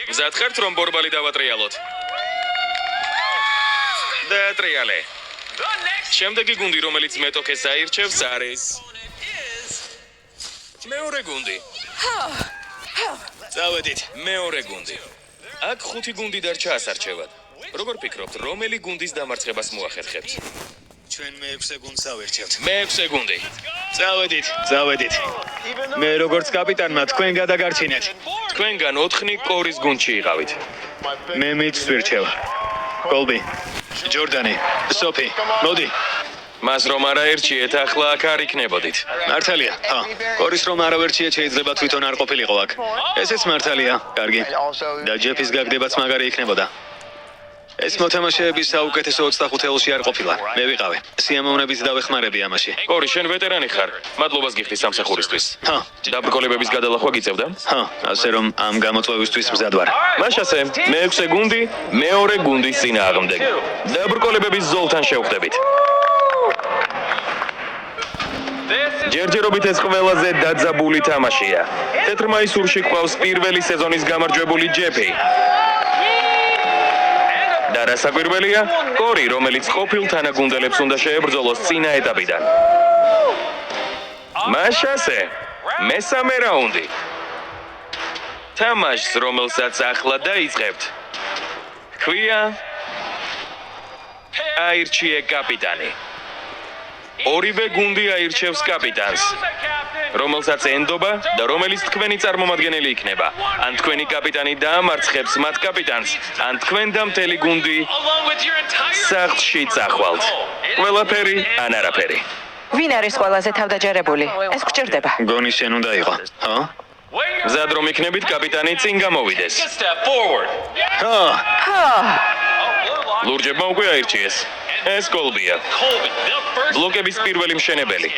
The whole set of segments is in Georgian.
მზად ხართ რომ ბორბალი დავატრიალოთ? დაატრიალე. შემდეგი გუნდი, რომელიც მეტოქეს აირჩევს, არის მეორე გუნდი. წავედით, მეორე გუნდი. აქ 5 გუნდი დარჩა ასარჩევად. როგორ ფიქრობთ, რომელი გუნდის დამარცხებას მოახერხებთ? ჩვენ მე-6 გუნდს ავერჩევთ. მე-6 გუნდი. წავედით. მე როგორც კაპიტანმა თქვენ გადაგარჩინეთ. თქვენგან 4 კორის გუნდში იყავით. მე მითს ვირჩევ. კოლბი, ჯორდანი, სოფი, მოდი. მას რომ არ აერჩიეთ, ახლა აქ არ იქნებოდით. მართალია. კორის რომ არ ავერჩიეთ, შეიძლება თვითონ არ ყოფილიყო აქ. ესეც მართალია. კარგი. და ჯეფის გაგდებაც მაგარი იქნებოდა. ეს მოთამაშეების საუკეთესო 25 ელში არ ყოფილა. მე ვიყავი. სიამოვნებით დავეხმარები ამაში. კორი, შენ ვეტერანი ხარ. მადლობას გიხდი სამსახურისთვის. დაბრკოლებების გადალახვა გიწევდა? ასე რომ ამ გამოწვევისთვის მზად ვარ. მაშასე, მე-6 გუნდი, მეორე გუნდის წინააღმდეგ. დაბრკოლებების ზოლთან შევხვდებით. ჯერჯერობით ეს ყველაზე დაძაბული თამაშია. თეთრ მაისურში ყავს პირველი სეზონის გამარჯვებული ჯეფი. და რა საკვირველია? კორი, რომელიც ყოფილ თანაგუნდელებს უნდა შეებრძოლოს წინა ეტაპიდან. მაშასე, მესამე რაუნდი. თამაშს, რომელსაც ახლა დაიწყებთ. ქვია აირჩიე კაპიტანი. ორივე გუნდი აირჩევს კაპიტანს, რომელსაც ენდობა და რომელიც თქვენი წარმომადგენელი იქნება. ან თქვენი კაპიტანი დაამარცხებს მათ კაპიტანს, ან თქვენ და მთელი გუნდი სახლში წახვალთ. ყველაფერი ან არაფერი. ვინ არის ყველაზე თავდაჯერებული? ეს გჭირდება. გონი შენ უნდა იყო. მზად რომ იქნებით, კაპიტანი წინ გამოვიდეს. ლურჯებმა უკვე აირჩიეს. ეს კოლბია. ბლოკების პირველი მშენებელი.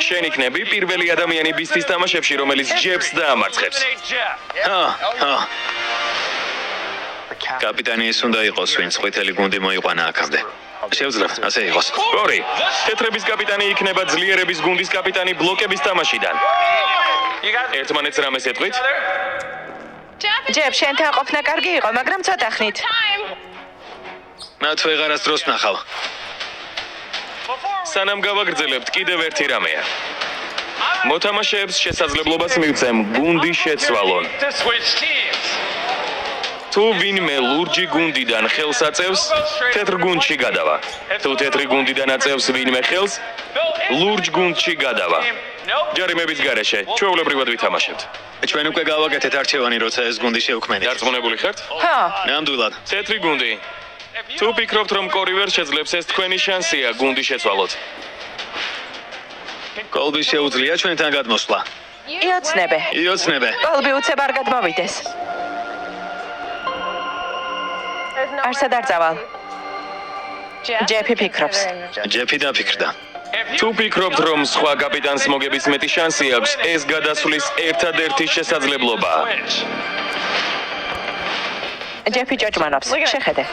შენ იქნები პირველი ადამიანი ბისტის თამაშებში, რომელიც ჯეფს დაამარცხებს. კაპიტანი ის უნდა იყოს, ვინც ყვითელი გუნდი მოიყვანა აქამდე. შევძლებ, ასე იყოს. კორი, თეთრების კაპიტანი იქნება ძლიერების გუნდის კაპიტანი ბლოკების თამაშიდან. ერთმანეთს რამეს ეტყვით? ჯეფ, შენთან ყოფნა კარგი იყო, მაგრამ ცოტა ხნით. მათ ვეღარას დროს ნახავ. სანამ გავაგრძელებთ, კიდევ ერთი რამეა. მოთამაშეებს შესაძლებლობას მივცემ გუნდი შეცვალონ. თუ ვინმე ლურჯი გუნდიდან ხელს აწევს, თეთრ გუნდში გადავა. თუ თეთრი გუნდიდან აწევს ვინმე ხელს, ლურჯ გუნდში გადავა. ჯარიმების გარეშე, ჩვეულებრივად ვითამაშებთ. ჩვენ უკვე გავაკეთეთ არჩევანი, როცა ეს გუნდი შევქმნით. დარწმუნებული ხართ? ნამდვილად. თეთრი გუნდი. თუ ფიქრობთ, რომ კორი ვერ შეძლებს, ეს თქვენი შანსია გუნდი შეცვალოთ. კოლბი შეუძლია ჩვენთან გადმოსვლა. იოცნებე. კოლბი უცებ არ გადმოვიდეს. არსად არ წავალ. ჯეფი ფიქრობს. ჯეფი დაფიქრდა. თუ ფიქრობთ, რომ სხვა კაპიტანს მოგების მეტი შანსი აქვს, ეს გადასვლის ერთადერთი შესაძლებლობაა. ჯეფი ჭოჭმანობს. შეხედე.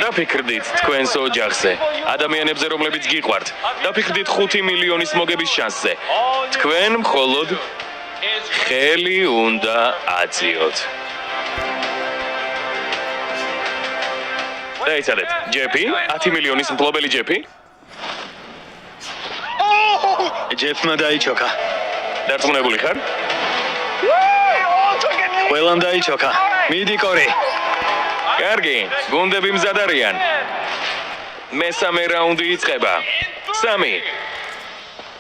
დაფიქრდით თქვენს ოჯახზე, ადამიანებზე, რომლებიც გიყვართ. დაფიქრდით 5 მილიონის მოგების შანსზე. თქვენ მხოლოდ ხელი უნდა აწიოთ. დაიცადეთ, ჯეფი, 10 მილიონის მფლობელი ჯეფი. ჯეფმა დაიჩოქა. დარწმუნებული ხარ? ყველამ დაიჩოქა. მიდი კორი. კარგი, გუნდები მზად არიან. მესამე რაუნდი იწყება. 3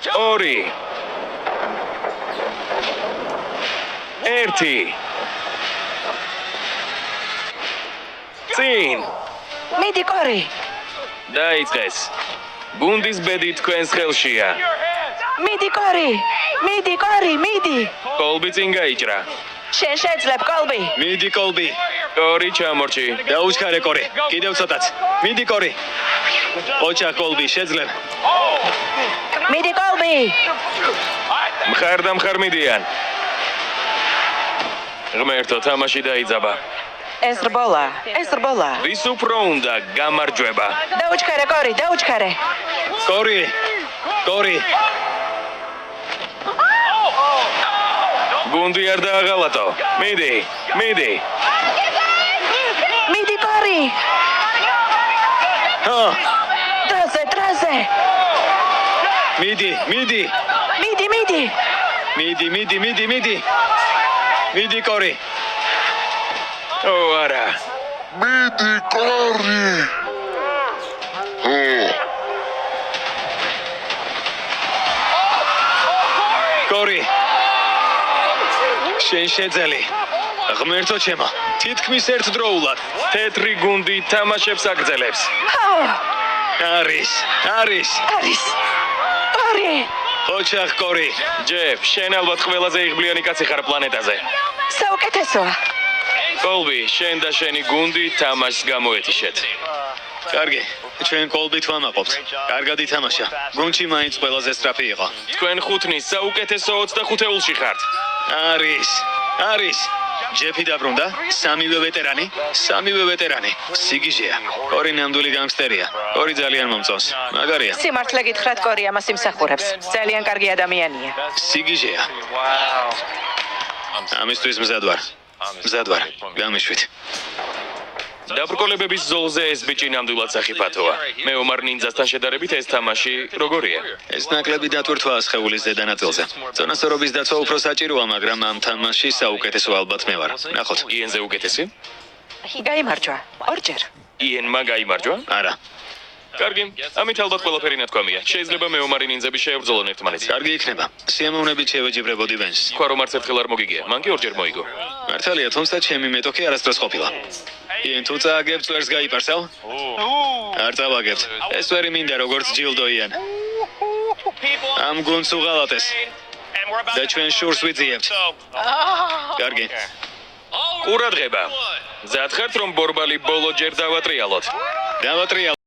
2 1 წინ მიდი კორი. დაიწყეს. გუნდის ბედი თქვენს ხელშია. მიდი კორი, მიდი. კოლბი წინ გაიჭრა. შენ შეძლებ, კოლბი. მიდი კოლბი. კორი ჩამორჩი. დაუჩქარე კორი. კიდევ ცოტაც. მიდი კორი. ოჩა კოლბი, შეძლებ. მიდი კოლბი. მხარ და მხარ მიდიან. ღმერთო, თამაში დაიძაბა. ეს რბოლა. ვის უფრო უნდა გამარჯვება? დაუჩქარე კორი, დაუჩქარე. კორი. გუნდი არ დააღალატო. მიდი. კორი! ჰა, დროზე! მიდი. მიდი, კორი. ო არა. მიდი კორი. კორი. შენ შეძელი. ღმერთო ჩემო, თითქმის ერთდროულად. თეთრი გუნდი თამაშებს აგრძელებს. არის. კორი! ოჩახ კორი. ჯეფ, შენ ალბათ ყველაზე იღბლიანი კაცი ხარ პლანეტაზე. საუკეთესოა. კოლბი, შენ და შენი გუნდი თამაშს გამოეთიშეთ. კარგი, ჩვენ კოლბით ვამაყობთ. კარგად ითამაშა. გუნდში მაინც ყველაზე სწრაფი იყო. თქვენ ხუთნის საუკეთესო 25-ეულში ხართ. არის. ჯეფი დაბრუნდა, სამივე ვეტერანი. სიგიჟეა. კორი ნამდვილი განგსტერია. კორი ძალიან მომწონს. მაგარია. სიმართლე გითხრათ, კორი ამას იმსახურებს. ძალიან კარგი ადამიანია. სიგიჟეა. ამისთვის მზად ვარ. გამიშვით. დაბრკოლებების ზოლზე ეს ბიჭი ნამდვილად სახიფათოა. მე ომარ ნინძასთან შედარებით ეს თამაში როგორია? ეს ნაკლები დატვირთვა ასხეულის ზედა ნაწილზე. წონასწორობის დაცვა უფრო საჭიროა, მაგრამ ამ თამაში საუკეთესო ალბათ მე ვარ. ნახოთ. იენზე უკეთესი? გაიმარჯვა. ორჯერ. იენმა გაიმარჯვა? არა. კარგი, ამით ალბათ ყველაფერი ნათქვამია. შეიძლება მე ომარი ნინძები შეებრძოლონ ერთმანეთს. კარგი იქნება. სიამოვნებით შევეჯიბრებოდი ვენს. თქვა რომ არც ერთხელ არ მოგიგია. მან კი ორჯერ მოიგო. მართალია, თუმცა ჩემი მეტოქი არასდროს ყოფილა. იენ თუ წააგებთ ვერს გაიპარსავ? არ წავაგებთ. ეს ვერი მინდა როგორც ჯილდოიან. ამ გუნდს უღალატეს. და ჩვენ შურს ვიძიებთ. კარგი. ყურადღება. მზად ხართ რომ ბორბალი ბოლო ჯერ დავატრიალოთ? დავატრიალ